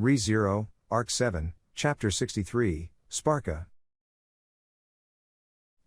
Re-Zero, Arc 7, Chapter 63, Sparka.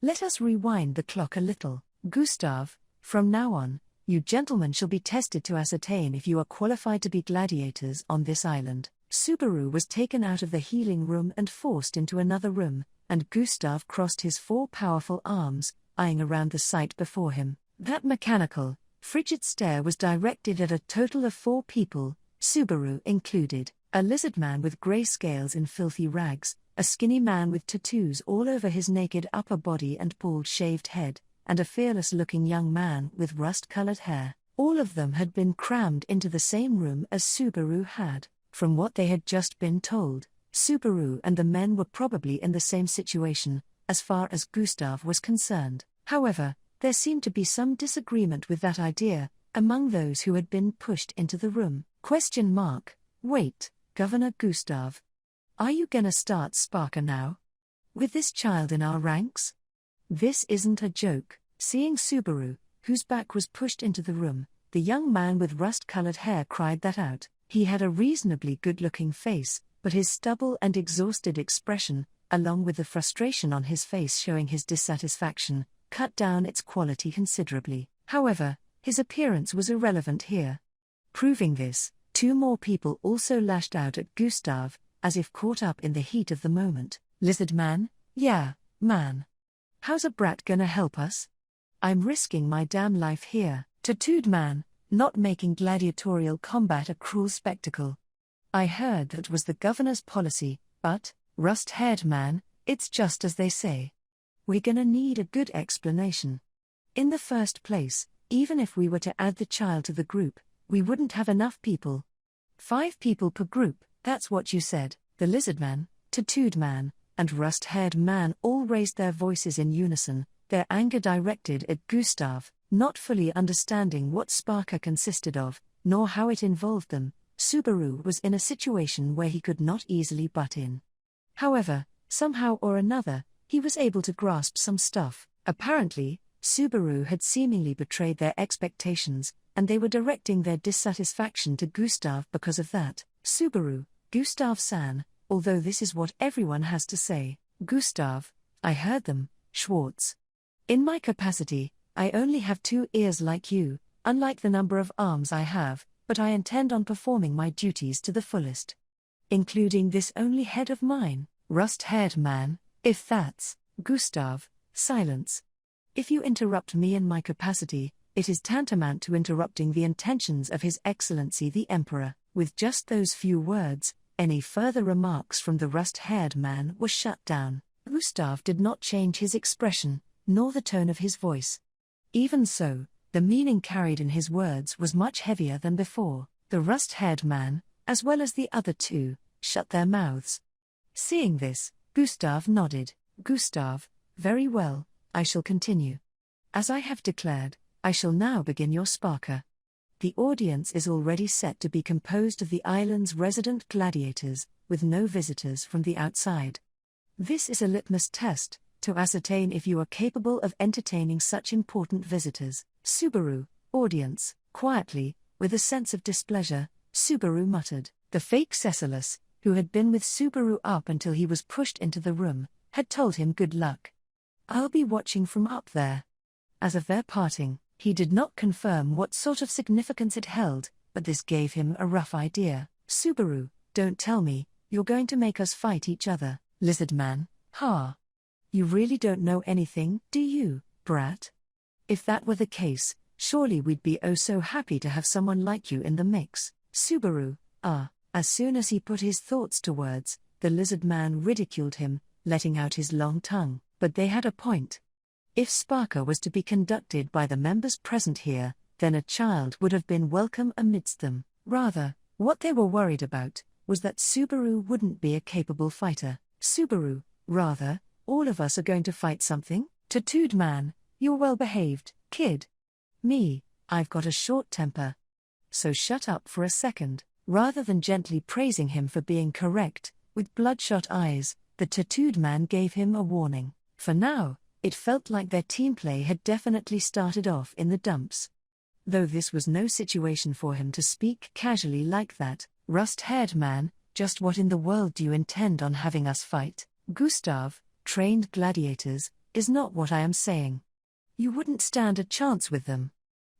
Let us rewind the clock a little. Gustav, from now on, you gentlemen shall be tested to ascertain if you are qualified to be gladiators on this island. Subaru was taken out of the healing room and forced into another room, and Gustav crossed his four powerful arms, eyeing around the sight before him. That mechanical, frigid stare was directed at a total of 4 people, Subaru included: a lizard man with grey scales in filthy rags, a skinny man with tattoos all over his naked upper body and bald-shaved head, and a fearless-looking young man with rust-colored hair. All of them had been crammed into the same room as Subaru had. From what they had just been told, Subaru and the men were probably in the same situation, as far as Gustav was concerned. However, there seemed to be some disagreement with that idea among those who had been pushed into the room. Wait, Governor Gustav. Are you gonna start Sparka now? With this child in our ranks? This isn't a joke. Seeing Subaru, whose back was pushed into the room, the young man with rust-colored hair cried that out. He had a reasonably good-looking face, but his stubble and exhausted expression, along with the frustration on his face showing his dissatisfaction, cut down its quality considerably. However, his appearance was irrelevant here. Proving this, 2 more people also lashed out at Gustav, as if caught up in the heat of the moment. Lizard man? Yeah, man. How's a brat gonna help us? I'm risking my damn life here. Tattooed man, not making gladiatorial combat a cruel spectacle. I heard that was the governor's policy, but, rust-haired man, it's just as they say. We're gonna need a good explanation. In the first place, even if we were to add the child to the group, we wouldn't have enough people. 5 people per group, that's what you said. The lizard man, tattooed man, and rust-haired man all raised their voices in unison, their anger directed at Gustav. Not fully understanding what Sparka consisted of, nor how it involved them, Subaru was in a situation where he could not easily butt in. However, somehow or another, he was able to grasp some stuff. Apparently, Subaru had seemingly betrayed their expectations, and they were directing their dissatisfaction to Gustav because of that. Subaru, Gustav-san, although this is what everyone has to say. Gustav, I heard them, Schwartz. In my capacity, I only have 2 ears like you, unlike the number of arms I have, but I intend on performing my duties to the fullest. Including this only head of mine, rust-haired man, if that's, Gustav, silence. If you interrupt me in my capacity, it is tantamount to interrupting the intentions of His Excellency the Emperor. With just those few words, any further remarks from the rust-haired man were shut down. Gustav did not change his expression, nor the tone of his voice. Even so, the meaning carried in his words was much heavier than before. The rust-haired man, as well as the other 2, shut their mouths. Seeing this, Gustav nodded. Gustav, very well, I shall continue. As I have declared, I shall now begin your Sparka. The audience is already set to be composed of the island's resident gladiators, with no visitors from the outside. This is a litmus test, to ascertain if you are capable of entertaining such important visitors. Subaru, audience, quietly, with a sense of displeasure, Subaru muttered. The fake Cecilus, who had been with Subaru up until he was pushed into the room, had told him good luck. I'll be watching from up there. As of their parting, he did not confirm what sort of significance it held, but this gave him a rough idea. Subaru, don't tell me, you're going to make us fight each other. Lizard man, ha. You really don't know anything, do you, brat? If that were the case, surely we'd be oh so happy to have someone like you in the mix. Subaru, As soon as he put his thoughts to words, the lizard man ridiculed him, letting out his long tongue. But they had a point. If Sparka was to be conducted by the members present here, then a child would have been welcome amidst them. Rather, what they were worried about was that Subaru wouldn't be a capable fighter. Subaru, rather, all of us are going to fight something? Tattooed man, you're well behaved, kid. Me, I've got a short temper. So shut up for a second. Rather than gently praising him for being correct, with bloodshot eyes, the tattooed man gave him a warning. For now, it felt like their team play had definitely started off in the dumps. Though this was no situation for him to speak casually like that. Rust-haired man, Just what in the world do you intend on having us fight, Gustav? Trained gladiators, is not what I am saying. You wouldn't stand a chance with them.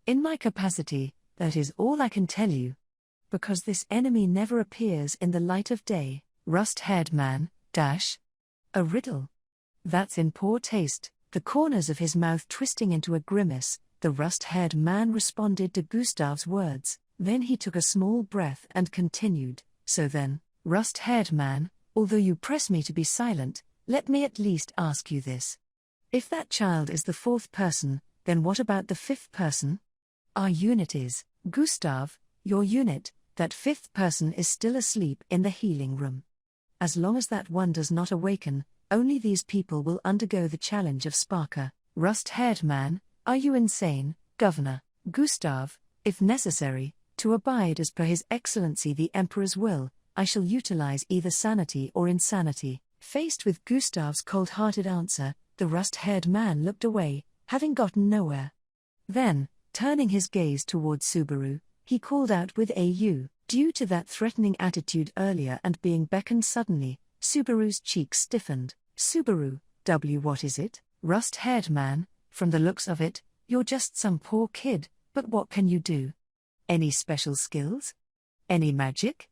In my capacity, that is all I can tell you. Because this enemy never appears in the light of day, rust-haired man, dash. A riddle. That's in poor taste, the corners of his mouth twisting into a grimace. The rust-haired man responded to Gustav's words, then he took a small breath and continued, so then, rust-haired man, although you press me to be silent, let me at least ask you this. If that child is the fourth person, then what about the fifth person? Our unit is, Gustav, your unit, that fifth person is still asleep in the healing room. As long as that one does not awaken, only these people will undergo the challenge of Sparka. Rust-haired man, are you insane, Governor? Gustav, if necessary, to abide as per His Excellency the Emperor's will, I shall utilize either sanity or insanity. Faced with Gustav's cold-hearted answer, the rust-haired man looked away, having gotten nowhere. Then, turning his gaze towards Subaru, he called out with "AU." Due to that threatening attitude earlier and being beckoned suddenly, Subaru's cheeks stiffened. Subaru, what is it? Rust-haired man, from the looks of it, you're just some poor kid, but what can you do? Any special skills? Any magic?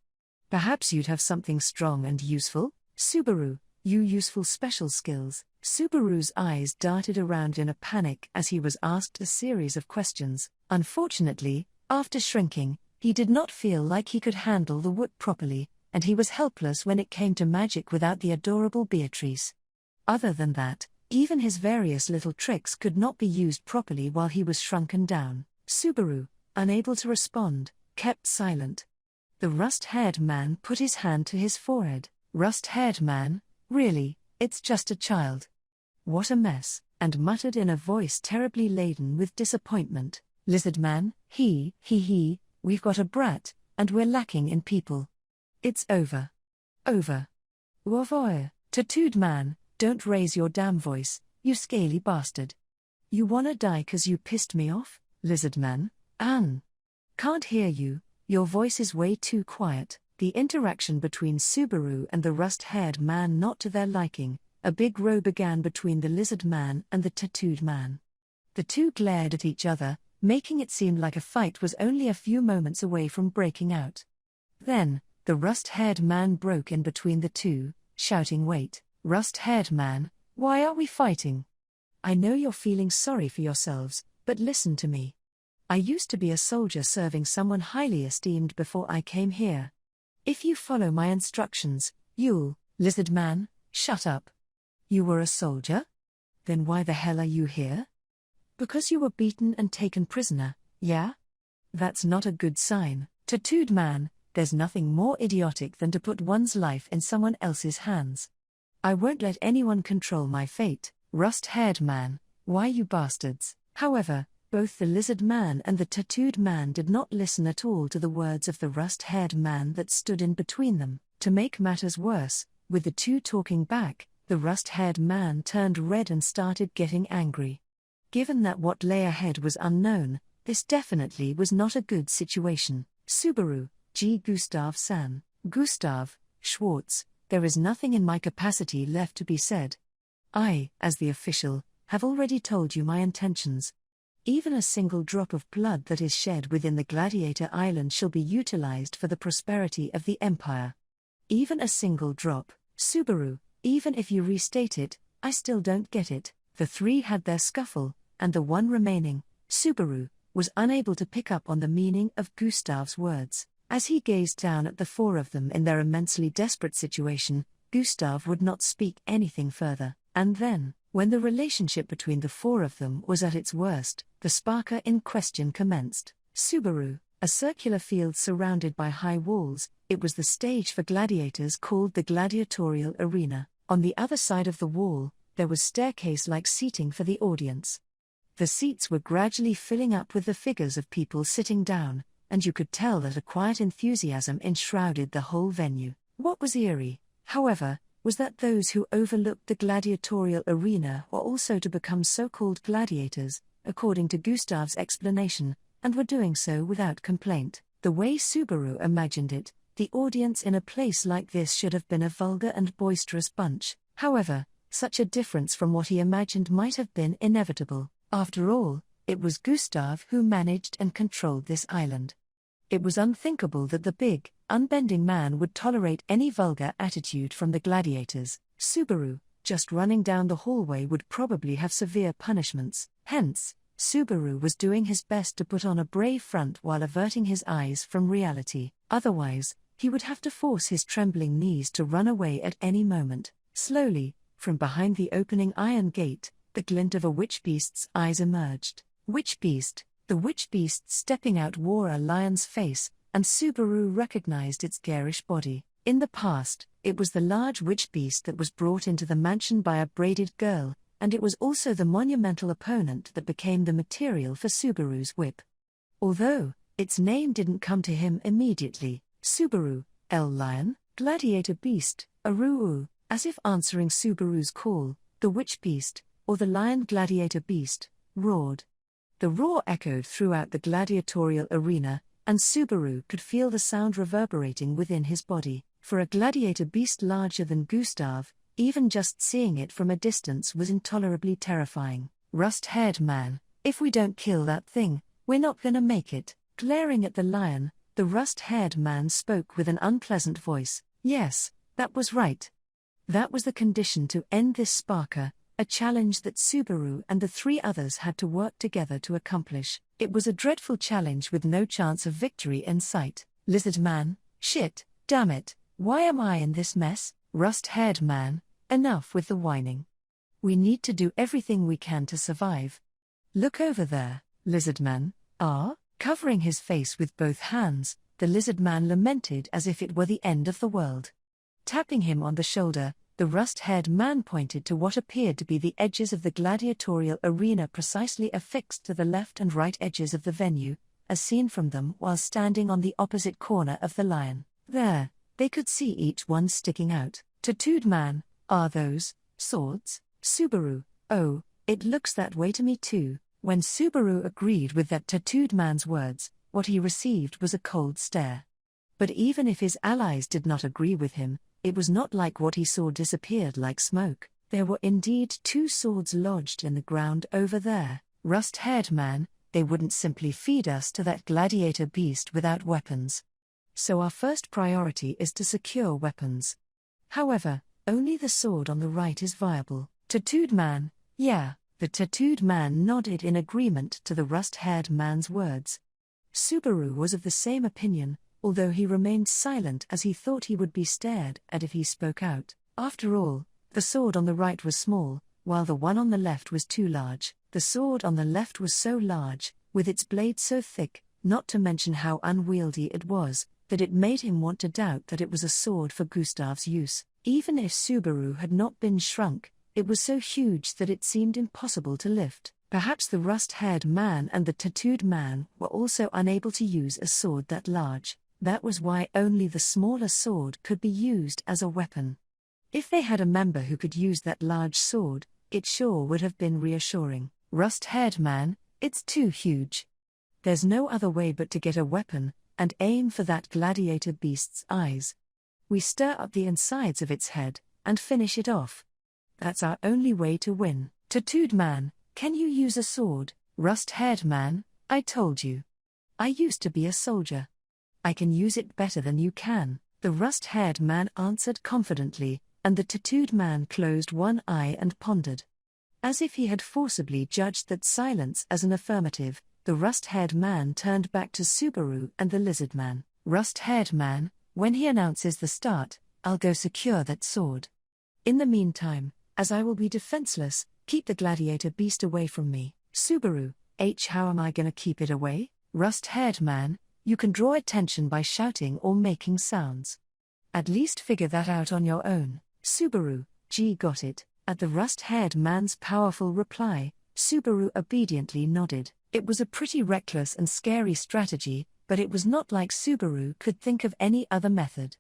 Perhaps you'd have something strong and useful? Subaru, you useful special skills. Subaru's eyes darted around in a panic as he was asked a series of questions. Unfortunately, after shrinking, he did not feel like he could handle the wood properly, and he was helpless when it came to magic without the adorable Beatrice. Other than that, even his various little tricks could not be used properly while he was shrunken down. Subaru, unable to respond, kept silent. The rust-haired man put his hand to his forehead. Rust-haired man, really, it's just a child. What a mess, and muttered in a voice terribly laden with disappointment. Lizard man, we've got a brat, and we're lacking in people. It's over. Over. Wavoy. Tattooed man, don't raise your damn voice, you scaly bastard. You wanna die 'cause you pissed me off, lizard man? Can't hear you, your voice is way too quiet. The interaction between Subaru and the rust-haired man not to their liking, a big row began between the lizard man and the tattooed man. The two glared at each other, making it seem like a fight was only a few moments away from breaking out. Then, the rust-haired man broke in between the two, shouting, "Wait, rust-haired man, why are we fighting? I know you're feeling sorry for yourselves, but listen to me. I used to be a soldier serving someone highly esteemed before I came here. If you follow my instructions, you'll..." Lizard man, shut up. You were a soldier? Then why the hell are you here? Because you were beaten and taken prisoner, yeah? That's not a good sign. Tattooed man, there's nothing more idiotic than to put one's life in someone else's hands. I won't let anyone control my fate. Rust-haired man, why you bastards? However, both the lizard man and the tattooed man did not listen at all to the words of the rust-haired man that stood in between them. To make matters worse, with the two talking back, the rust-haired man turned red and started getting angry. Given that what lay ahead was unknown, this definitely was not a good situation. Subaru, Gustav-san. Gustav, Schwartz, there is nothing in my capacity left to be said. I, as the official, have already told you my intentions. Even a single drop of blood that is shed within the Gladiator Island shall be utilized for the prosperity of the Empire. Even a single drop, Subaru, even if you restate it, I still don't get it. The three had their scuffle, and the one remaining, Subaru, was unable to pick up on the meaning of Gustav's words. As he gazed down at the four of them in their immensely desperate situation, Gustav would not speak anything further. And then, when the relationship between the four of them was at its worst, the Sparka in question commenced. Subaru, a circular field surrounded by high walls, it was the stage for gladiators called the gladiatorial arena. On the other side of the wall, there was staircase-like seating for the audience. The seats were gradually filling up with the figures of people sitting down, and you could tell that a quiet enthusiasm enshrouded the whole venue. What was eerie, however, was that those who overlooked the gladiatorial arena were also to become so-called gladiators, according to Gustav's explanation, and were doing so without complaint. The way Subaru imagined it, the audience in a place like this should have been a vulgar and boisterous bunch. However, such a difference from what he imagined might have been inevitable. After all, it was Gustav who managed and controlled this island. It was unthinkable that the big, unbending man would tolerate any vulgar attitude from the gladiators. Subaru, just running down the hallway would probably have severe punishments. Hence, Subaru was doing his best to put on a brave front while averting his eyes from reality. Otherwise, he would have to force his trembling knees to run away at any moment. Slowly, from behind the opening iron gate, the glint of a witch-beast's eyes emerged. Witch-beast. The witch-beast stepping out wore a lion's face, and Subaru recognized its garish body. In the past, it was the large witch-beast that was brought into the mansion by a braided girl, and it was also the monumental opponent that became the material for Subaru's whip. Although its name didn't come to him immediately, Subaru, L Lion, Gladiator Beast, Aruu, as if answering Subaru's call, the witch-beast, or the lion gladiator beast, roared. The roar echoed throughout the gladiatorial arena, and Subaru could feel the sound reverberating within his body. For a gladiator beast larger than Gustav, even just seeing it from a distance was intolerably terrifying. Rust-haired man, if we don't kill that thing, we're not gonna make it. Glaring at the lion, the rust-haired man spoke with an unpleasant voice. Yes, that was right. That was the condition to end this Sparka, a challenge that Subaru and the three others had to work together to accomplish. It was a dreadful challenge with no chance of victory in sight. Lizard man, shit, damn it, why am I in this mess? Rust-haired man, enough with the whining. We need to do everything we can to survive. Look over there, lizard man. Covering his face with both hands, the lizard man lamented as if it were the end of the world. Tapping him on the shoulder, the rust-haired man pointed to what appeared to be the edges of the gladiatorial arena precisely affixed to the left and right edges of the venue, as seen from them while standing on the opposite corner of the lion. There, they could see each one sticking out. Tattooed man, are those swords? Subaru, oh, it looks that way to me too. When Subaru agreed with that tattooed man's words, what he received was a cold stare. But even if his allies did not agree with him, it was not like what he saw disappeared like smoke. There were indeed two swords lodged in the ground over there. Rust-haired man, they wouldn't simply feed us to that gladiator beast without weapons. So our first priority is to secure weapons. However, only the sword on the right is viable. Tattooed man, yeah. The tattooed man nodded in agreement to the rust-haired man's words. Subaru was of the same opinion, although he remained silent as he thought he would be stared at if he spoke out. After all, the sword on the right was small, while the one on the left was too large. The sword on the left was so large, with its blade so thick, not to mention how unwieldy it was, that it made him want to doubt that it was a sword for Gustav's use. Even if Subaru had not been shrunk, it was so huge that it seemed impossible to lift. Perhaps the rust-haired man and the tattooed man were also unable to use a sword that large. That was why only the smaller sword could be used as a weapon. If they had a member who could use that large sword, it sure would have been reassuring. Rust-haired man, it's too huge. There's no other way but to get a weapon, and aim for that gladiator beast's eyes. We stir up the insides of its head, and finish it off. That's our only way to win. Tattooed man, can you use a sword? Rust-haired man, I told you. I used to be a soldier. I can use it better than you can. The rust-haired man answered confidently, and the tattooed man closed one eye and pondered. As if he had forcibly judged that silence as an affirmative, the rust-haired man turned back to Subaru and the lizard man. Rust-haired man, when he announces the start, I'll go secure that sword. In the meantime, as I will be defenseless, keep the gladiator beast away from me. Subaru, how am I gonna keep it away? Rust-haired man, you can draw attention by shouting or making sounds. At least figure that out on your own. Subaru, got it. At the rust-haired man's powerful reply, Subaru obediently nodded. It was a pretty reckless and scary strategy, but it was not like Subaru could think of any other method.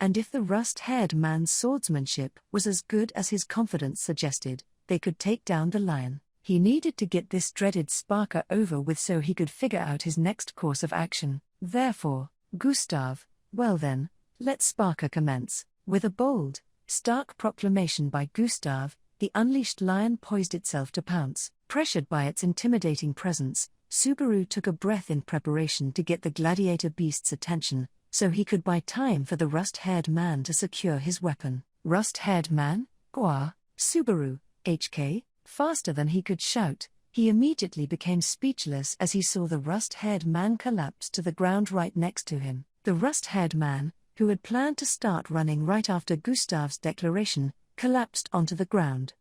And if the rust-haired man's swordsmanship was as good as his confidence suggested, they could take down the lion. He needed to get this dreaded Sparka over with so he could figure out his next course of action. Therefore, Gustav, Well then, let Sparka commence. With a bold, stark proclamation by Gustav, the unleashed lion poised itself to pounce. Pressured by its intimidating presence, Subaru took a breath in preparation to get the gladiator beast's attention, so he could buy time for the rust-haired man to secure his weapon. Rust-haired man? Gua, Subaru, HK, faster than he could shout. He immediately became speechless as he saw the rust-haired man collapse to the ground right next to him. The rust-haired man, who had planned to start running right after Gustav's declaration, collapsed onto the ground.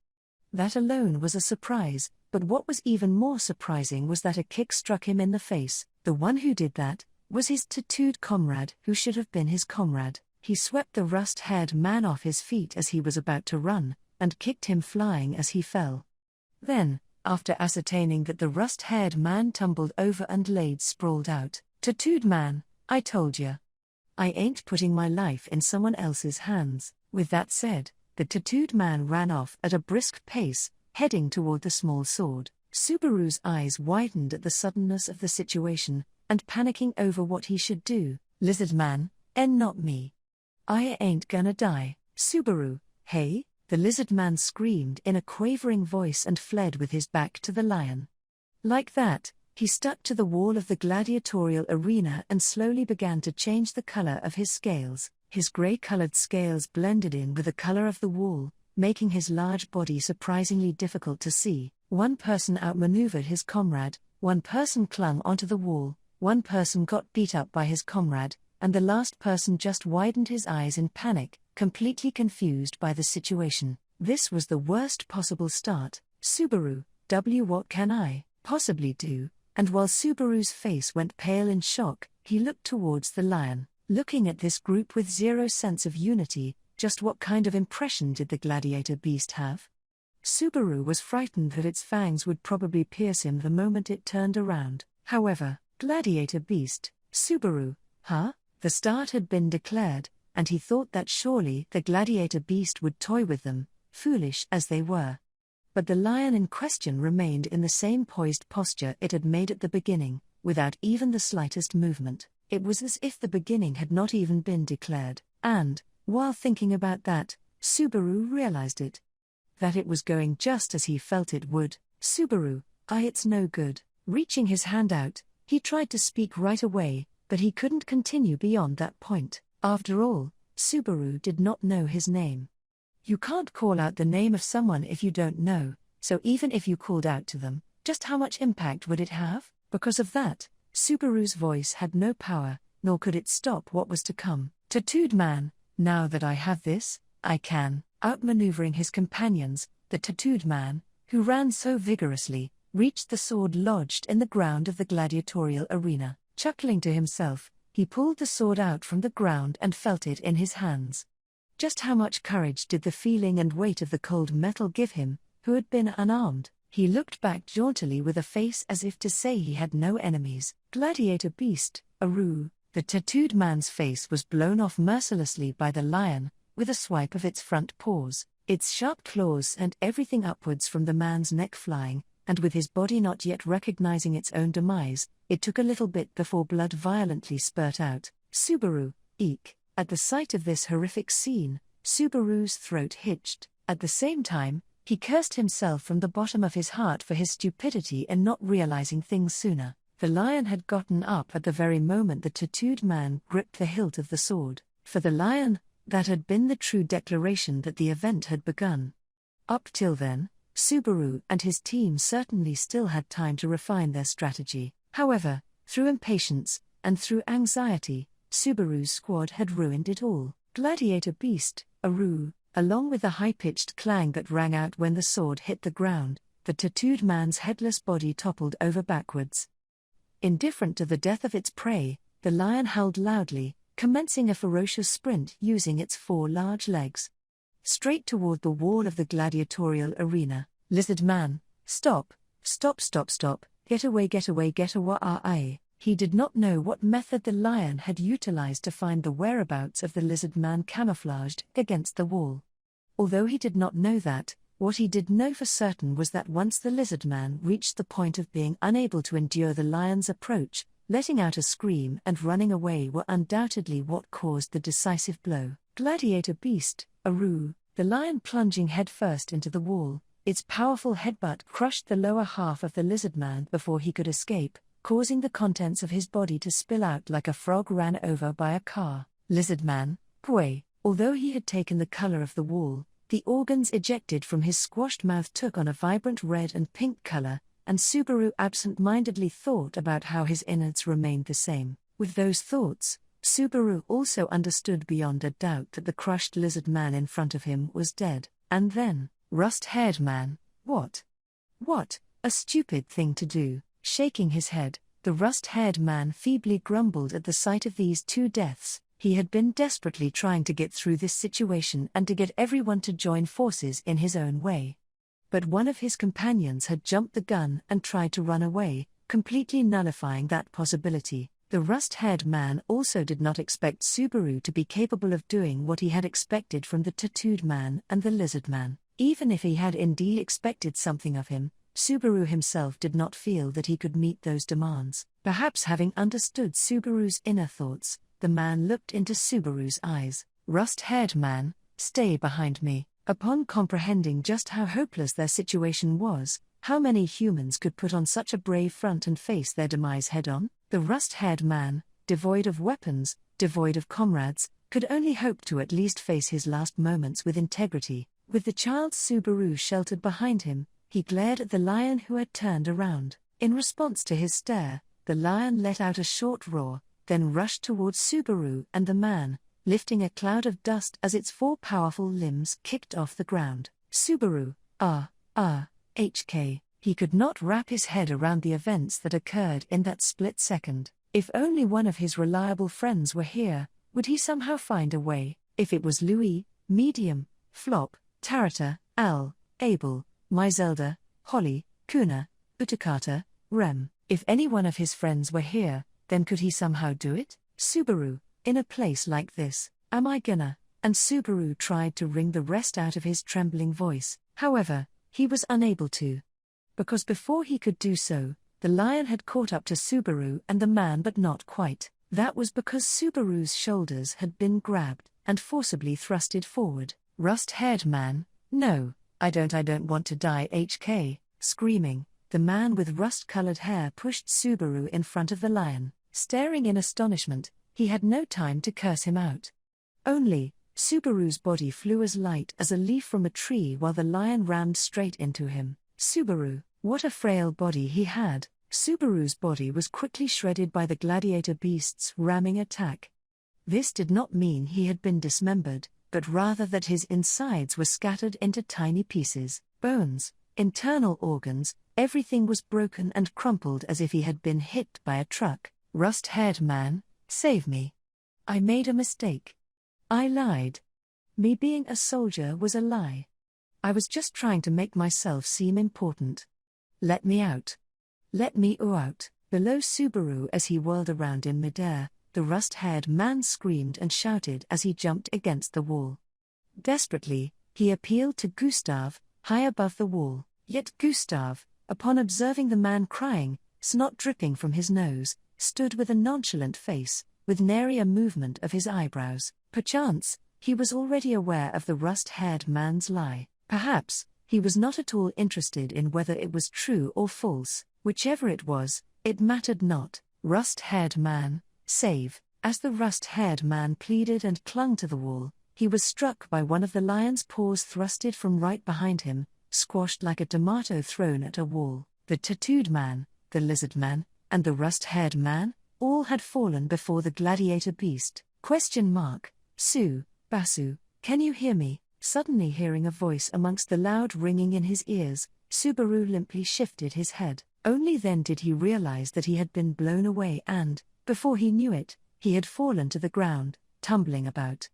That alone was a surprise, but what was even more surprising was that a kick struck him in the face. The one who did that was his tattooed comrade, who should have been his comrade. He swept the rust-haired man off his feet as he was about to run, and kicked him flying as he fell. Then, after ascertaining that the rust-haired man tumbled over and laid sprawled out, "Tattooed man, I told ya. I ain't putting my life in someone else's hands." With that said, the tattooed man ran off at a brisk pace, heading toward the small sword. Subaru's eyes widened at the suddenness of the situation, and panicking over what he should do. "Lizard man, not me. I ain't gonna die, Subaru, hey?" The lizard man screamed in a quavering voice and fled with his back to the lion. Like that, he stuck to the wall of the gladiatorial arena and slowly began to change the color of his scales. His gray-colored scales blended in with the color of the wall, making his large body surprisingly difficult to see. One person outmaneuvered his comrade, one person clung onto the wall, one person got beat up by his comrade, and the last person just widened his eyes in panic, completely confused by the situation. This was the worst possible start. "Subaru, what can I possibly do?" And while Subaru's face went pale in shock, he looked towards the lion. Looking at this group with zero sense of unity, just what kind of impression did the gladiator beast have? Subaru was frightened that its fangs would probably pierce him the moment it turned around. However, gladiator beast, Subaru, huh? The start had been declared, and he thought that surely the gladiator beast would toy with them, foolish as they were. But the lion in question remained in the same poised posture it had made at the beginning, without even the slightest movement. It was as if the beginning had not even been declared, and, while thinking about that, Subaru realized it. That it was going just as he felt it would. "Subaru, it's no good." Reaching his hand out, he tried to speak right away, but he couldn't continue beyond that point. After all, Subaru did not know his name. You can't call out the name of someone if you don't know, so even if you called out to them, just how much impact would it have? Because of that, Subaru's voice had no power, nor could it stop what was to come. "Tattooed man, now that I have this, I can." Outmaneuvering his companions, the tattooed man, who ran so vigorously, reached the sword lodged in the ground of the gladiatorial arena. Chuckling to himself, he pulled the sword out from the ground and felt it in his hands. Just how much courage did the feeling and weight of the cold metal give him, who had been unarmed? He looked back jauntily with a face as if to say he had no enemies. "Gladiator beast, Aru." The tattooed man's face was blown off mercilessly by the lion, with a swipe of its front paws. Its sharp claws sent everything upwards from the man's neck flying, and with his body not yet recognizing its own demise, it took a little bit before blood violently spurt out. "Subaru, eek." At the sight of this horrific scene, Subaru's throat hitched. At the same time, he cursed himself from the bottom of his heart for his stupidity in not realizing things sooner. The lion had gotten up at the very moment the tattooed man gripped the hilt of the sword. For the lion, that had been the true declaration that the event had begun. Up till then, Subaru and his team certainly still had time to refine their strategy. However, through impatience, and through anxiety, Subaru's squad had ruined it all. "Gladiator beast, Aru." Along with the high-pitched clang that rang out when the sword hit the ground, the tattooed man's headless body toppled over backwards. Indifferent to the death of its prey, the lion howled loudly, commencing a ferocious sprint using its 4 large legs. Straight toward the wall of the gladiatorial arena. "Lizard man, stop, stop, stop, stop, get away, get away, get away." He did not know what method the lion had utilized to find the whereabouts of the lizard man camouflaged against the wall. Although he did not know that, what he did know for certain was that once the lizard man reached the point of being unable to endure the lion's approach, letting out a scream and running away were undoubtedly what caused the decisive blow. Gladiator beast, Aru, the lion plunging headfirst into the wall, its powerful headbutt crushed the lower half of the lizard man before he could escape, causing the contents of his body to spill out like a frog ran over by a car. Lizard man, Pui, although he had taken the color of the wall, the organs ejected from his squashed mouth took on a vibrant red and pink color, and Subaru absent-mindedly thought about how his innards remained the same. With those thoughts, Subaru also understood beyond a doubt that the crushed lizard man in front of him was dead. And then, rust-haired man, what? What? A stupid thing to do. Shaking his head, the rust-haired man feebly grumbled at the sight of these two deaths. He had been desperately trying to get through this situation and to get everyone to join forces in his own way. But one of his companions had jumped the gun and tried to run away, completely nullifying that possibility. The rust-haired man also did not expect Subaru to be capable of doing what he had expected from the tattooed man and the lizard man. Even if he had indeed expected something of him, Subaru himself did not feel that he could meet those demands. Perhaps having understood Subaru's inner thoughts, the man looked into Subaru's eyes. Rust-haired man, stay behind me. Upon comprehending just how hopeless their situation was, how many humans could put on such a brave front and face their demise head-on? The rust-haired man, devoid of weapons, devoid of comrades, could only hope to at least face his last moments with integrity. With the child Subaru sheltered behind him, he glared at the lion who had turned around. In response to his stare, the lion let out a short roar, then rushed towards Subaru and the man, lifting a cloud of dust as its four powerful limbs kicked off the ground. Subaru, HK. He could not wrap his head around the events that occurred in that split second. If only one of his reliable friends were here, would he somehow find a way? If it was Louis, Medium, Flop, Tarata, Al, Abel, Myzelda, Holly, Kuna, Utakata, Rem. If any one of his friends were here, then could he somehow do it? Subaru, in a place like this, am I gonna? And Subaru tried to wring the rest out of his trembling voice. However, he was unable to. Because before he could do so, the lion had caught up to Subaru and the man, but not quite. That was because Subaru's shoulders had been grabbed and forcibly thrusted forward. Rust-haired man, no, I don't want to die. HK, screaming, the man with rust-colored hair pushed Subaru in front of the lion. Staring in astonishment, he had no time to curse him out. Only, Subaru's body flew as light as a leaf from a tree while the lion rammed straight into him. Subaru, what a frail body he had. Subaru's body was quickly shredded by the gladiator beast's ramming attack. This did not mean he had been dismembered, but rather that his insides were scattered into tiny pieces, bones, internal organs, everything was broken and crumpled as if he had been hit by a truck. Rust-haired man, save me. I made a mistake. I lied. Me being a soldier was a lie. I was just trying to make myself seem important. Let me out. Let me out. Below Subaru as he whirled around in midair, the rust-haired man screamed and shouted as he jumped against the wall. Desperately, he appealed to Gustav, high above the wall. Yet Gustav, upon observing the man crying, snot dripping from his nose, stood with a nonchalant face, with nary a movement of his eyebrows. Perchance, he was already aware of the rust-haired man's lie. Perhaps, he was not at all interested in whether it was true or false. Whichever it was, it mattered not. Rust-haired man, save. As the rust-haired man pleaded and clung to the wall, he was struck by one of the lion's paws thrusted from right behind him, squashed like a tomato thrown at a wall. The tattooed man, the lizard man, and the rust-haired man, all had fallen before the gladiator beast. Su, Basu, can you hear me? Suddenly hearing a voice amongst the loud ringing in his ears, Subaru limply shifted his head. Only then did he realize that he had been blown away and, before he knew it, he had fallen to the ground, tumbling about.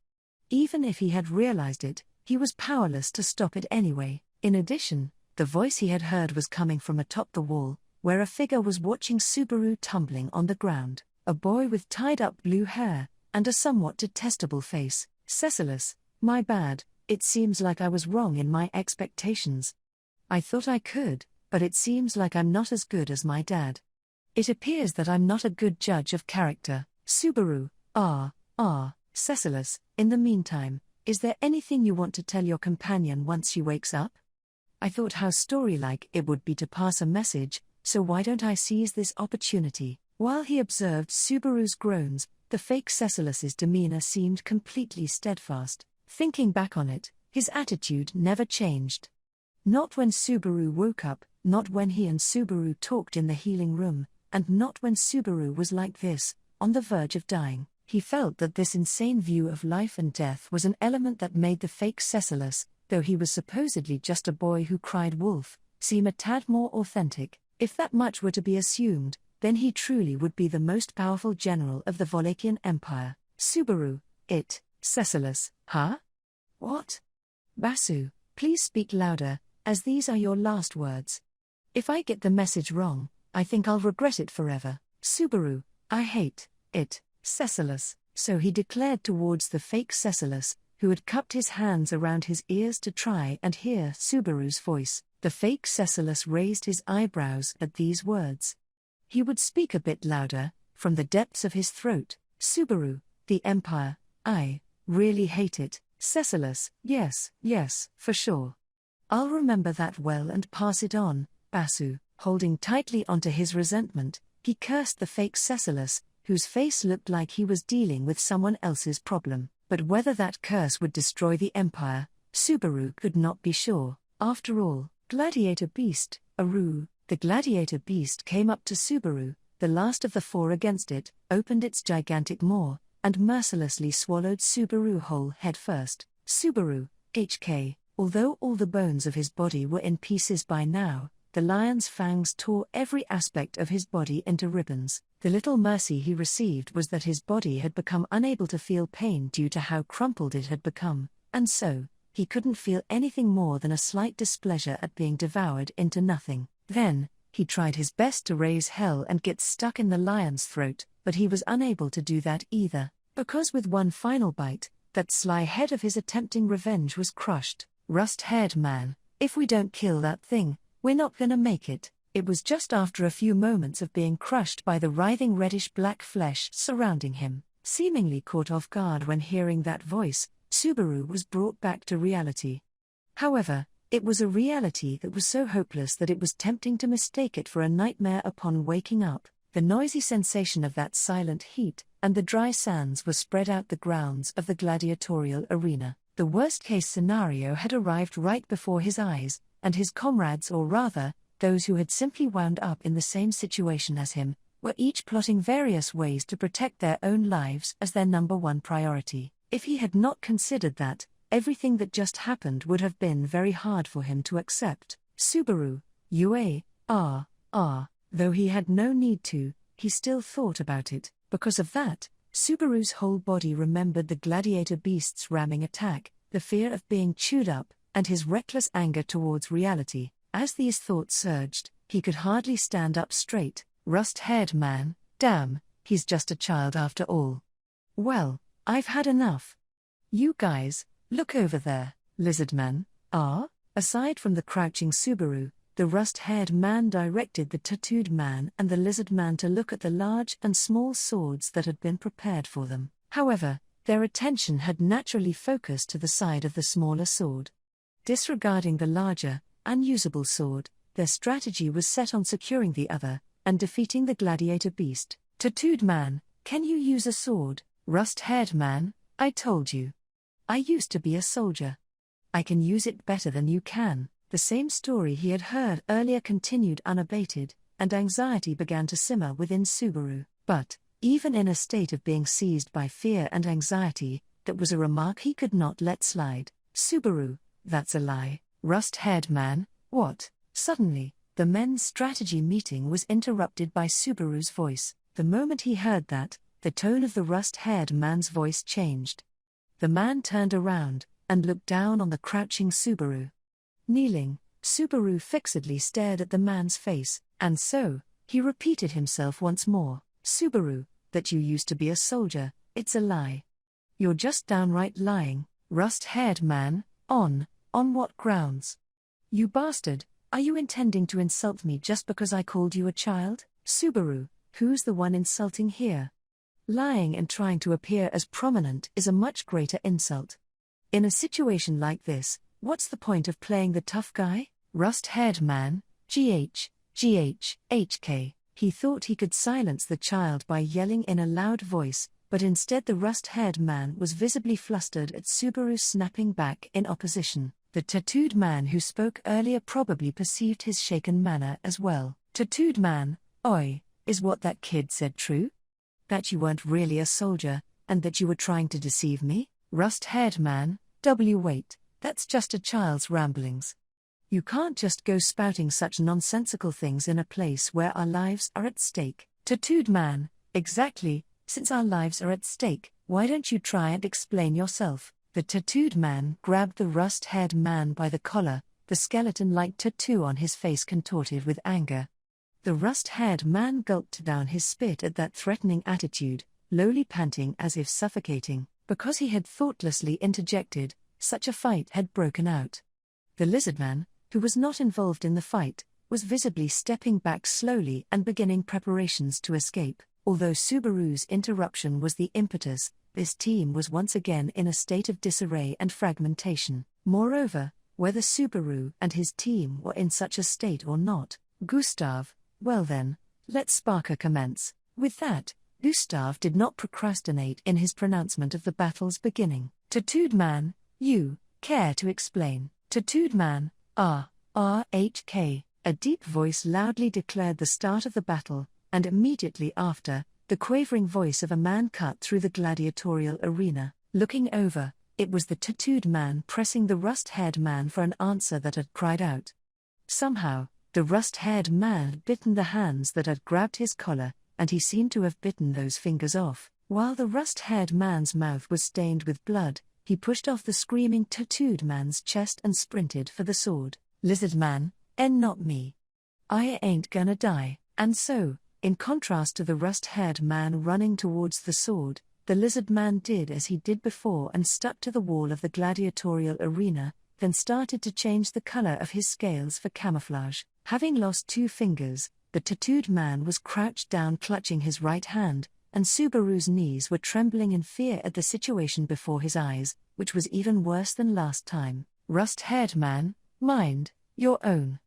Even if he had realized it, he was powerless to stop it anyway. In addition, the voice he had heard was coming from atop the wall, where a figure was watching Subaru tumbling on the ground. A boy with tied-up blue hair, and a somewhat detestable face. Cecilus, my bad, it seems like I was wrong in my expectations. I thought I could, but it seems like I'm not as good as my dad. It appears that I'm not a good judge of character. Subaru, Cecilus, in the meantime, is there anything you want to tell your companion once she wakes up? I thought how story-like it would be to pass a message, so why don't I seize this opportunity? While he observed Subaru's groans, the fake Cecilus's demeanor seemed completely steadfast. Thinking back on it, his attitude never changed. Not when Subaru woke up, not when he and Subaru talked in the healing room, and not when Subaru was like this, on the verge of dying. He felt that this insane view of life and death was an element that made the fake Cecilus, though he was supposedly just a boy who cried wolf, seem a tad more authentic. If that much were to be assumed, then he truly would be the most powerful general of the Wallachian Empire. Subaru, Cecilus, huh? What? Basu, please speak louder, as these are your last words. If I get the message wrong, I think I'll regret it forever. Subaru, I hate it, Cecilus. So he declared towards the fake Cecilus, who had cupped his hands around his ears to try and hear Subaru's voice. The fake Cecilus raised his eyebrows at these words. He would speak a bit louder, from the depths of his throat. Subaru, the Empire, I really hate it. Cecilus, yes, for sure. I'll remember that well and pass it on. Basu, holding tightly onto his resentment, he cursed the fake Cecilus, whose face looked like he was dealing with someone else's problem. But whether that curse would destroy the Empire, Subaru could not be sure. After all, Gladiator Beast, Aru, the Gladiator Beast came up to Subaru, the last of the four against it, opened its gigantic maw, and mercilessly swallowed Subaru whole head first. Subaru, HK, although all the bones of his body were in pieces by now, the lion's fangs tore every aspect of his body into ribbons. The little mercy he received was that his body had become unable to feel pain due to how crumpled it had become, and so, he couldn't feel anything more than a slight displeasure at being devoured into nothing. Then, he tried his best to raise hell and get stuck in the lion's throat, but he was unable to do that either, because with one final bite, that sly head of his attempting revenge was crushed. Rust-haired man, if we don't kill that thing, we're not gonna make it. It was just after a few moments of being crushed by the writhing reddish-black flesh surrounding him. Seemingly caught off guard when hearing that voice, Subaru was brought back to reality. However, it was a reality that was so hopeless that it was tempting to mistake it for a nightmare upon waking up. The noisy sensation of that silent heat, and the dry sands were spread out the grounds of the gladiatorial arena. The worst-case scenario had arrived right before his eyes, and his comrades, or rather, those who had simply wound up in the same situation as him, were each plotting various ways to protect their own lives as their number one priority. If he had not considered that, everything that just happened would have been very hard for him to accept. Subaru, though he had no need to, he still thought about it. Because of that, Subaru's whole body remembered the gladiator beast's ramming attack, the fear of being chewed up, and his reckless anger towards reality. As these thoughts surged, he could hardly stand up straight. Rust-haired man, damn, he's just a child after all. Well, I've had enough. You guys, look over there. Lizardman, aside from the crouching Subaru, the rust-haired man directed the tattooed man and the lizard man to look at the large and small swords that had been prepared for them. However, their attention had naturally focused to the side of the smaller sword. Disregarding the larger, unusable sword, their strategy was set on securing the other, and defeating the gladiator beast. Tattooed man, can you use a sword? Rust-haired man, I told you. I used to be a soldier. I can use it better than you can. The same story he had heard earlier continued unabated, and anxiety began to simmer within Subaru. But, even in a state of being seized by fear and anxiety, that was a remark he could not let slide. Subaru, that's a lie. Rust-haired man, what? Suddenly, the men's strategy meeting was interrupted by Subaru's voice. The moment he heard that, the tone of the rust-haired man's voice changed. The man turned around, and looked down on the crouching Subaru. Kneeling, Subaru fixedly stared at the man's face, and so, he repeated himself once more. Subaru, that you used to be a soldier, it's a lie. You're just downright lying. Rust-haired man, on what grounds? You bastard, are you intending to insult me just because I called you a child? Subaru, who's the one insulting here? Lying and trying to appear as prominent is a much greater insult. In a situation like this, what's the point of playing the tough guy? Rust-haired man, HK. He thought he could silence the child by yelling in a loud voice, but instead the rust-haired man was visibly flustered at Subaru snapping back in opposition. The tattooed man who spoke earlier probably perceived his shaken manner as well. Tattooed man, oi, is what that kid said true? That you weren't really a soldier, and that you were trying to deceive me? Rust-haired man, wait, that's just a child's ramblings. You can't just go spouting such nonsensical things in a place where our lives are at stake. Tattooed man, exactly, since our lives are at stake, why don't you try and explain yourself? The tattooed man grabbed the rust-haired man by the collar, the skeleton-like tattoo on his face contorted with anger. The rust-haired man gulped down his spit at that threatening attitude, lowly panting as if suffocating, because he had thoughtlessly interjected, such a fight had broken out. The lizard man, who was not involved in the fight, was visibly stepping back slowly and beginning preparations to escape. Although Subaru's interruption was the impetus, this team was once again in a state of disarray and fragmentation. Moreover, whether Subaru and his team were in such a state or not, Gustav, well then, let Sparka commence. With that, Gustav did not procrastinate in his pronouncement of the battle's beginning. Tattooed man, you care to explain? Tattooed man, RHK. A deep voice loudly declared the start of the battle, and immediately after, the quavering voice of a man cut through the gladiatorial arena. Looking over, it was the tattooed man pressing the rust-haired man for an answer that had cried out. Somehow, the rust-haired man had bitten the hands that had grabbed his collar, and he seemed to have bitten those fingers off. While the rust-haired man's mouth was stained with blood, he pushed off the screaming tattooed man's chest and sprinted for the sword. Lizard man, not me. I ain't gonna die. And so, in contrast to the rust-haired man running towards the sword, the lizard man did as he did before and stuck to the wall of the gladiatorial arena, then started to change the color of his scales for camouflage. Having lost 2 fingers, the tattooed man was crouched down clutching his right hand, and Subaru's knees were trembling in fear at the situation before his eyes, which was even worse than last time. Rust-haired man, mind your own.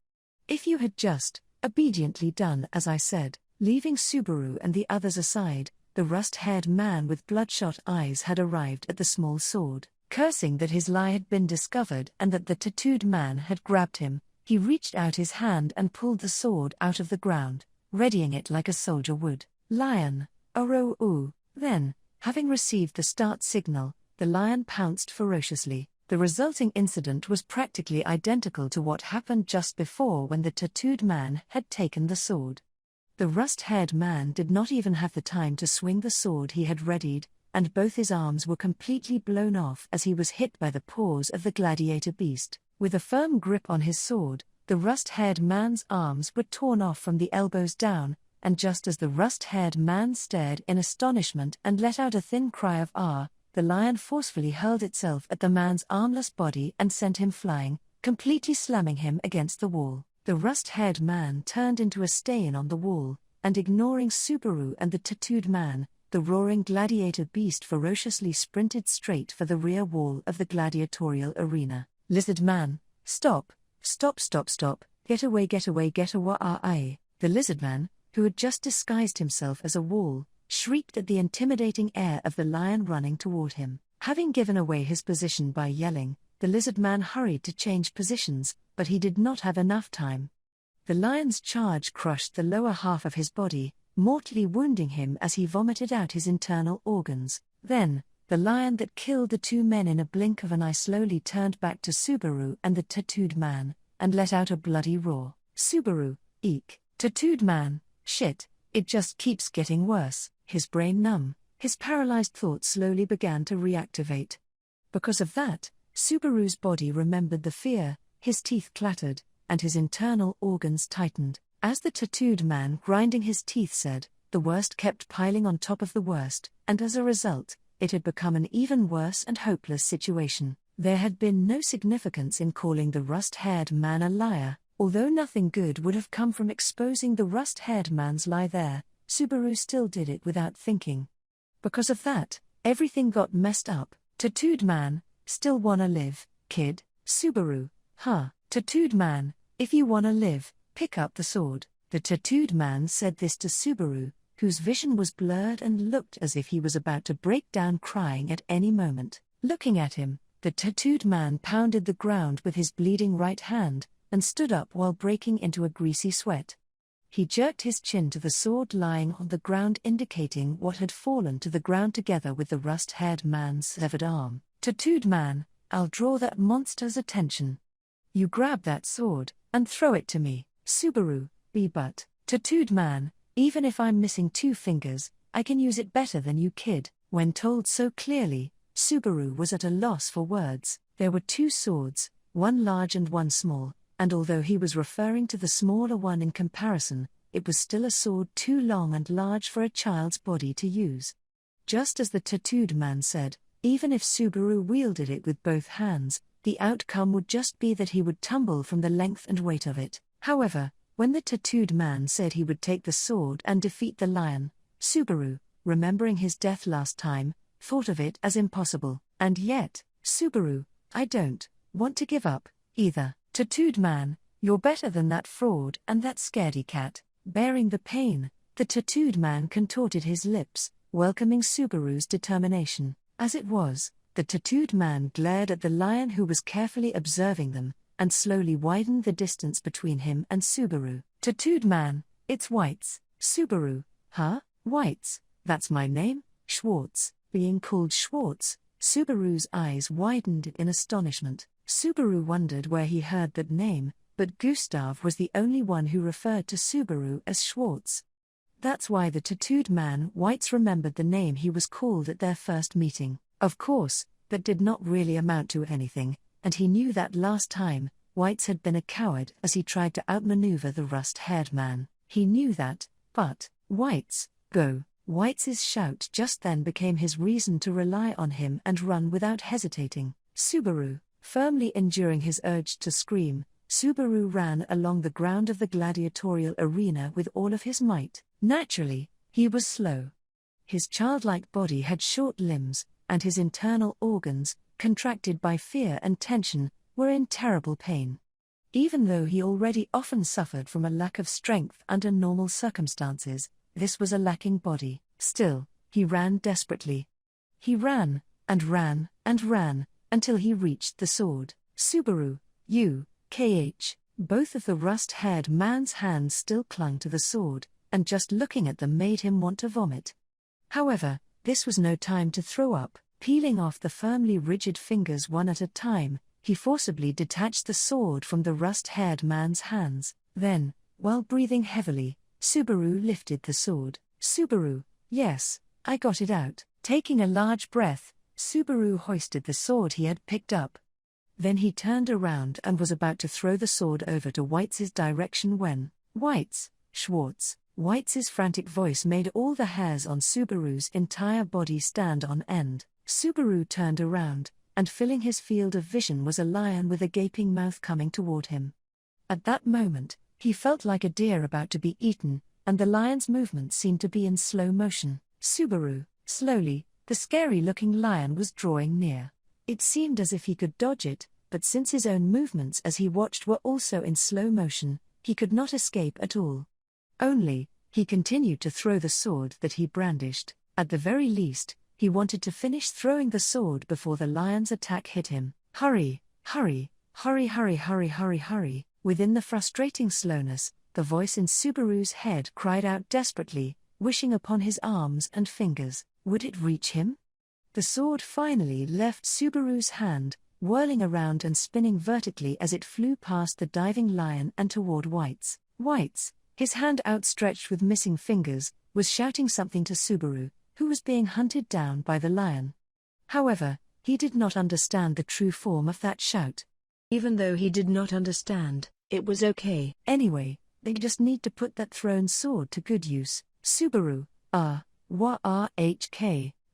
If you had just obediently done as I said, leaving Subaru and the others aside, the rust-haired man with bloodshot eyes had arrived at the small sword. Cursing that his lie had been discovered and that the tattooed man had grabbed him, he reached out his hand and pulled the sword out of the ground, readying it like a soldier would. Lion, oh. Then, having received the start signal, the lion pounced ferociously. The resulting incident was practically identical to what happened just before when the tattooed man had taken the sword. The rust-haired man did not even have the time to swing the sword he had readied, and both his arms were completely blown off as he was hit by the paws of the gladiator beast. With a firm grip on his sword, the rust-haired man's arms were torn off from the elbows down, and just as the rust-haired man stared in astonishment and let out a thin cry of "ah," the lion forcefully hurled itself at the man's armless body and sent him flying, completely slamming him against the wall. The rust-haired man turned into a stain on the wall, and ignoring Subaru and the tattooed man, the roaring gladiator beast ferociously sprinted straight for the rear wall of the gladiatorial arena. Lizard man, stop, get away. The lizard man, who had just disguised himself as a wall, shrieked at the intimidating air of the lion running toward him. Having given away his position by yelling, the lizard man hurried to change positions, but he did not have enough time. The lion's charge crushed the lower half of his body, mortally wounding him as he vomited out his internal organs. Then, the lion that killed the 2 men in a blink of an eye slowly turned back to Subaru and the tattooed man, and let out a bloody roar. Subaru, eek. Tattooed man, shit, it just keeps getting worse. His brain numb, his paralyzed thoughts slowly began to reactivate. Because of that, Subaru's body remembered the fear, his teeth clattered, and his internal organs tightened. As the tattooed man grinding his teeth said, the worst kept piling on top of the worst, and as a result, it had become an even worse and hopeless situation. There had been no significance in calling the rust-haired man a liar, Although nothing good would have come from exposing the rust-haired man's lie there, Subaru still did it without thinking. Because of that, everything got messed up. Tattooed man, still wanna live, kid? Subaru, huh? Tattooed man, if you wanna live, pick up the sword. The tattooed man said this to Subaru, whose vision was blurred and looked as if he was about to break down crying at any moment. Looking at him, the tattooed man pounded the ground with his bleeding right hand, and stood up while breaking into a greasy sweat. He jerked his chin to the sword lying on the ground, indicating what had fallen to the ground together with the rust-haired man's severed arm. Tattooed man, I'll draw that monster's attention. You grab that sword, and throw it to me. Subaru, but, tattooed man, even if I'm missing 2 fingers, I can use it better than you, kid. When told so clearly, Subaru was at a loss for words. There were 2 swords, one large and one small, and although he was referring to the smaller one in comparison, it was still a sword too long and large for a child's body to use. Just as the tattooed man said, even if Subaru wielded it with both hands, the outcome would just be that he would tumble from the length and weight of it. However, when the tattooed man said he would take the sword and defeat the lion, Subaru, remembering his death last time, thought of it as impossible. And yet, Subaru, I don't want to give up, either. Tattooed man, you're better than that fraud and that scaredy cat. Bearing the pain, the tattooed man contorted his lips, welcoming Subaru's determination. As it was, the tattooed man glared at the lion who was carefully observing them, and slowly widened the distance between him and Subaru. Tattooed man, it's Whites. Subaru, huh? Whites, that's my name? Schwartz. Being called Schwartz, Subaru's eyes widened in astonishment. Subaru wondered where he heard that name, but Gustav was the only one who referred to Subaru as Schwartz. That's why the tattooed man Whites remembered the name he was called at their first meeting. Of course, that did not really amount to anything, and he knew that last time, Whites had been a coward as he tried to outmaneuver the rust-haired man. He knew that, but, Whites, go! Whites's shout just then became his reason to rely on him and run without hesitating. Subaru, firmly enduring his urge to scream, Subaru ran along the ground of the gladiatorial arena with all of his might. Naturally, he was slow. His childlike body had short limbs, and his internal organs, contracted by fear and tension, were in terrible pain. Even though he already often suffered from a lack of strength under normal circumstances, this was a lacking body. Still, he ran desperately. He ran, and ran, and ran, until he reached the sword. Subaru, both of the rust-haired man's hands still clung to the sword, and just looking at them made him want to vomit. However, this was no time to throw up. Peeling off the firmly rigid fingers one at a time, he forcibly detached the sword from the rust-haired man's hands. Then, while breathing heavily, Subaru lifted the sword. Subaru, yes, I got it out. Taking a large breath, Subaru hoisted the sword he had picked up. Then he turned around and was about to throw the sword over to Whites's direction when, Schwartz. Whites's frantic voice made all the hairs on Subaru's entire body stand on end. Subaru turned around, and filling his field of vision was a lion with a gaping mouth coming toward him. At that moment, he felt like a deer about to be eaten, and the lion's movements seemed to be in slow motion. Subaru, slowly, the scary-looking lion was drawing near. It seemed as if he could dodge it, but since his own movements as he watched were also in slow motion, he could not escape at all. Only, he continued to throw the sword that he brandished. At the very least, he wanted to finish throwing the sword before the lion's attack hit him. Hurry, hurry, hurry, hurry, hurry, hurry, hurry. Within the frustrating slowness, the voice in Subaru's head cried out desperately, wishing upon his arms and fingers. Would it reach him? The sword finally left Subaru's hand, whirling around and spinning vertically as it flew past the diving lion and toward Whites. Whites, his hand outstretched with missing fingers, was shouting something to Subaru, who was being hunted down by the lion. However, he did not understand the true form of that shout. Even though he did not understand, it was okay. Anyway, they just need to put that thrown sword to good use. Subaru,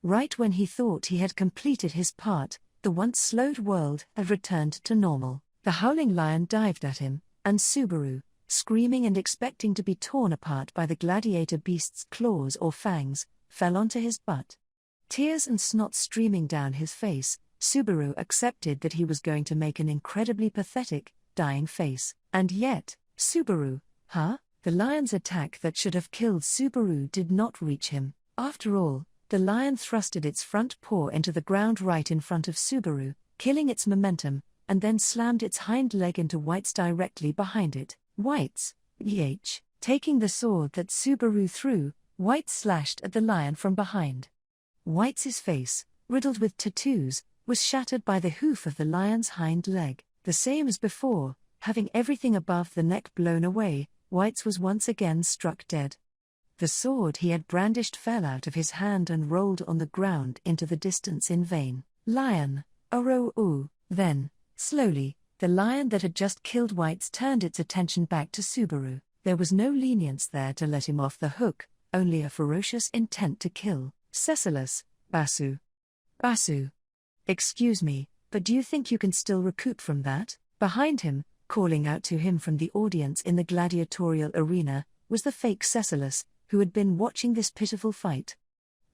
right when he thought he had completed his part, the once slowed world had returned to normal. The howling lion dived at him, and Subaru, screaming and expecting to be torn apart by the gladiator beast's claws or fangs, fell onto his butt. Tears and snot streaming down his face, Subaru accepted that he was going to make an incredibly pathetic, dying face. And yet, Subaru, the lion's attack that should have killed Subaru did not reach him. After all, the lion thrusted its front paw into the ground right in front of Subaru, killing its momentum, and then slammed its hind leg into White's directly behind it. White's, taking the sword that Subaru threw, White slashed at the lion from behind. White's face, riddled with tattoos, was shattered by the hoof of the lion's hind leg. The same as before, having everything above the neck blown away, White's was once again struck dead. The sword he had brandished fell out of his hand and rolled on the ground into the distance in vain. Lion, Oro-oo. Then, slowly, the lion that had just killed White's turned its attention back to Subaru. There was no lenience there to let him off the hook, only a ferocious intent to kill. Cecilus, Basu. Basu. Excuse me, but do you think you can still recoup from that? Behind him, calling out to him from the audience in the gladiatorial arena, was the fake Cecilus, who had been watching this pitiful fight.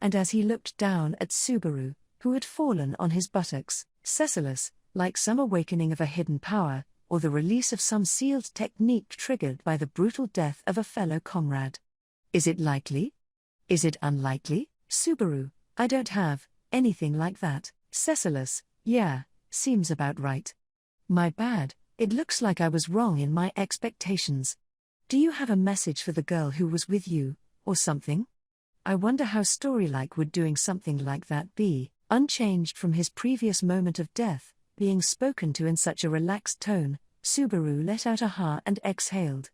And as he looked down at Subaru, who had fallen on his buttocks, Cecilus, like some awakening of a hidden power, or the release of some sealed technique triggered by the brutal death of a fellow comrade. Is it likely? Is it unlikely? Subaru, I don't have anything like that. Cecilus, yeah, seems about right. My bad, it looks like I was wrong in my expectations. Do you have a message for the girl who was with you, or something? I wonder how story-like would doing something like that be, unchanged from his previous moment of death, being spoken to in such a relaxed tone. Subaru let out a ha and exhaled.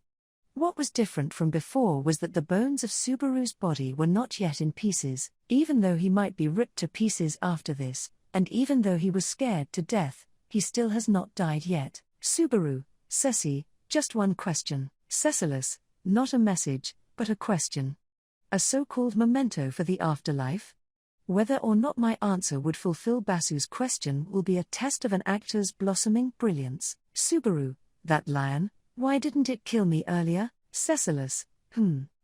What was different from before was that the bones of Subaru's body were not yet in pieces, even though he might be ripped to pieces after this, and even though he was scared to death, he still has not died yet. Subaru, Ceci, just one question. Cecilus, not a message, but a question. A so-called memento for the afterlife? Whether or not my answer would fulfill Basu's question will be a test of an actor's blossoming brilliance. Subaru, that lion, why didn't it kill me earlier? Cecilus,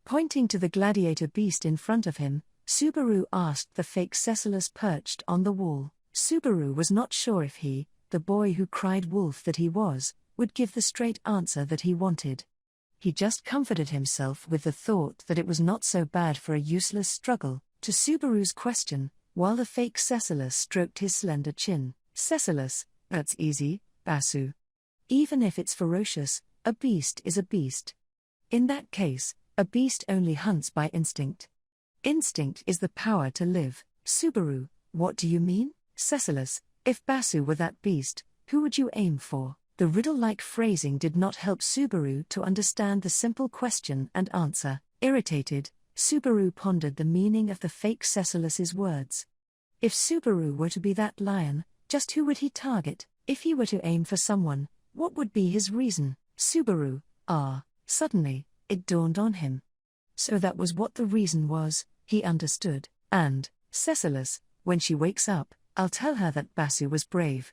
Pointing to the gladiator beast in front of him, Subaru asked the fake Cecilus perched on the wall. Subaru was not sure if he, the boy who cried wolf that he was, would give the straight answer that he wanted. He just comforted himself with the thought that it was not so bad for a useless struggle. To Subaru's question, while the fake Cecilus stroked his slender chin, Cecilus, that's easy, Basu. Even if it's ferocious, a beast is a beast. In that case, a beast only hunts by instinct. Instinct is the power to live. Subaru, what do you mean? Cecilus, if Basu were that beast, who would you aim for? The riddle-like phrasing did not help Subaru to understand the simple question and answer. Irritated, Subaru pondered the meaning of the fake Cecilus's words. If Subaru were to be that lion, just who would he target? If he were to aim for someone, what would be his reason? Subaru, suddenly, it dawned on him. So that was what the reason was, he understood. And, Cecilus, when she wakes up, I'll tell her that Basu was brave.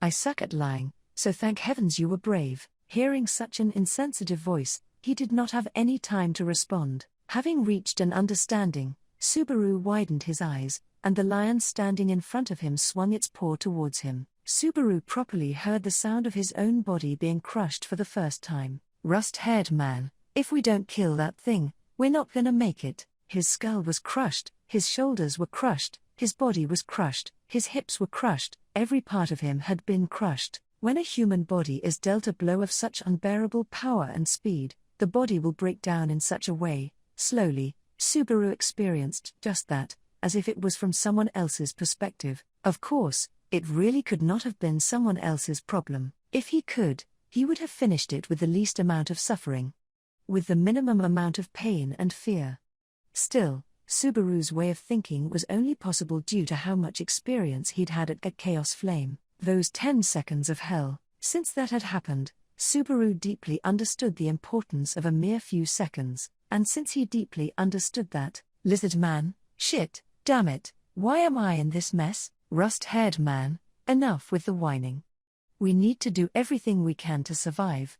I suck at lying, so thank heavens you were brave. Hearing such an insensitive voice, he did not have any time to respond. Having reached an understanding, Subaru widened his eyes, and the lion standing in front of him swung its paw towards him. Subaru properly heard the sound of his own body being crushed for the first time. Rust-haired man, if we don't kill that thing, we're not gonna make it. His skull was crushed, his shoulders were crushed, his body was crushed, his hips were crushed, every part of him had been crushed. When a human body is dealt a blow of such unbearable power and speed, the body will break down in such a way. Slowly, Subaru experienced just that, as if it was from someone else's perspective. Of course, it really could not have been someone else's problem. If he could, he would have finished it with the least amount of suffering, with the minimum amount of pain and fear. Still, Subaru's way of thinking was only possible due to how much experience he'd had at Chaos Flame. Those 10 seconds of hell. Since that had happened, Subaru deeply understood the importance of a mere few seconds. And since he deeply understood that, lizard man, shit, damn it, why am I in this mess? Rust-haired man, enough with the whining. We need to do everything we can to survive.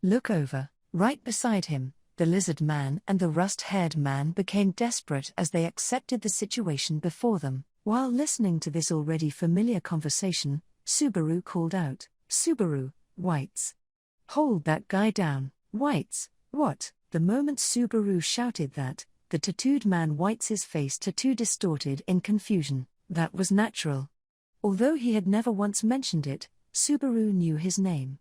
Look over. Right beside him, the lizard man and the rust-haired man became desperate as they accepted the situation before them. While listening to this already familiar conversation, Subaru called out, "Subaru, whites! Hold that guy down, whites!" "What?" The moment Subaru shouted that, the tattooed man Whites' face tattoo distorted in confusion. That was natural. Although he had never once mentioned it, Subaru knew his name.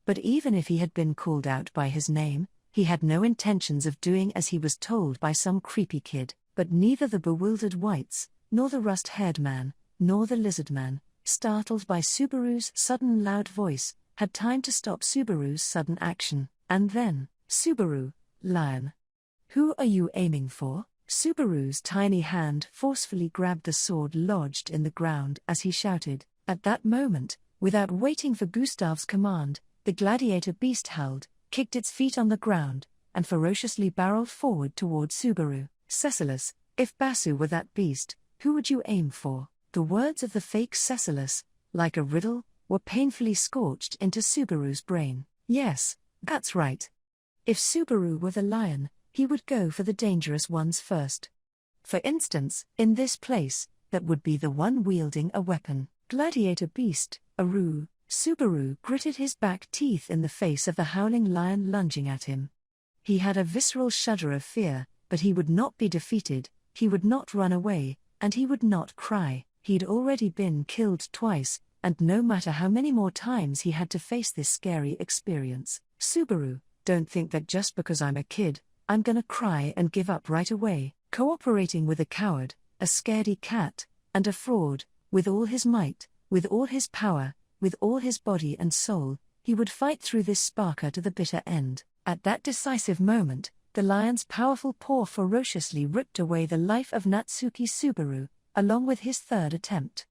But even if he had been called out by his name, he had no intentions of doing as he was told by some creepy kid. But neither the bewildered Whites, nor the rust-haired man, nor the lizard man, startled by Subaru's sudden loud voice, had time to stop Subaru's sudden action. And then, "Subaru, lion. Who are you aiming for?" Subaru's tiny hand forcefully grabbed the sword lodged in the ground as he shouted. At that moment, without waiting for Gustav's command, the gladiator beast howled, kicked its feet on the ground, and ferociously barreled forward toward Subaru. "Cecilus, if Basu were that beast, who would you aim for?" The words of the fake Cecilus, like a riddle, were painfully scorched into Subaru's brain. Yes, that's right. If Subaru were the lion, he would go for the dangerous ones first. For instance, in this place, that would be the one wielding a weapon. Gladiator beast, Aru. Subaru gritted his back teeth in the face of the howling lion lunging at him. He had a visceral shudder of fear, but he would not be defeated, he would not run away, and he would not cry. He'd already been killed twice, and no matter how many more times he had to face this scary experience. "Subaru, don't think that just because I'm a kid, I'm gonna cry and give up right away." Cooperating with a coward, a scaredy cat, and a fraud, with all his might, with all his power, with all his body and soul, he would fight through this Sparka to the bitter end. At that decisive moment, the lion's powerful paw ferociously ripped away the life of Natsuki Subaru, along with his third attempt.